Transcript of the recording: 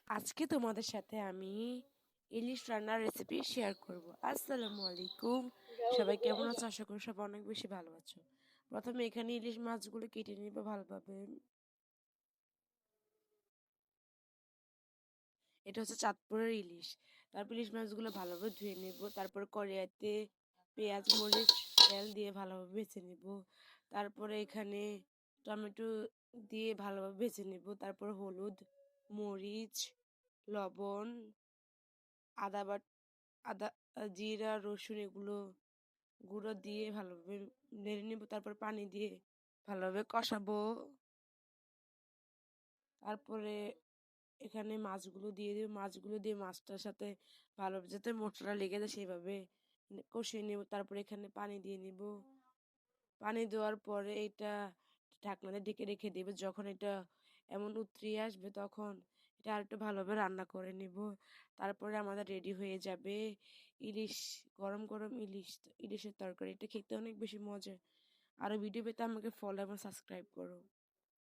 আজকে তোমাদের সাথে আমি ইলিশ রান্নার রেসিপি শেয়ার করব। আসসালামু আলাইকুম, সবাই কেমন আছো? আশা করি সবাই অনেক বেশি ভালো আছো। প্রথমে এখানে ইলিশ মাছগুলো কেটে নিব ভালোভাবে। এটা হচ্ছে চাঁদপুরের ইলিশ। তারপর ইলিশ মাছগুলো ভালোভাবে ধুয়ে নেব। তারপর কড়াইতে পেঁয়াজ মরিচ তেল দিয়ে ভালোভাবে ভেজে নেব। তারপরে এখানে টমেটো দিয়ে ভালোভাবে ভেজে নেব। তারপর হলুদ, মরিচ, লবণ, আদা আদা, জিরা, রসুন এগুলো গুঁড়ো দিয়ে ভালোভাবে নেড়ে নেব। তারপর পানি দিয়ে ভালোভাবে কষাবো। তারপরে এখানে মাছগুলো দিয়ে দেব। মাছগুলো দিয়ে মাছটার সাথে ভালোভাবে যাতে মশলা লেগে যায় সেভাবে কষিয়ে নেব। তারপরে এখানে পানি দিয়ে নিব। পানি দেওয়ার পরে এটা ঢাকনাতে ঢেকে রেখে দেবে। যখন এটা এমন উতরিয়ে আসবে তখন এটা আরেকটু ভালোভাবে রান্না করে নিব। তারপরে আমাদের রেডি হয়ে যাবে ইলিশ, গরম গরম ইলিশের তরকারি। এটা খেতে অনেক বেশি মজা। আরও ভিডিও পেতে আমাকে ফলো এবং সাবস্ক্রাইব করো।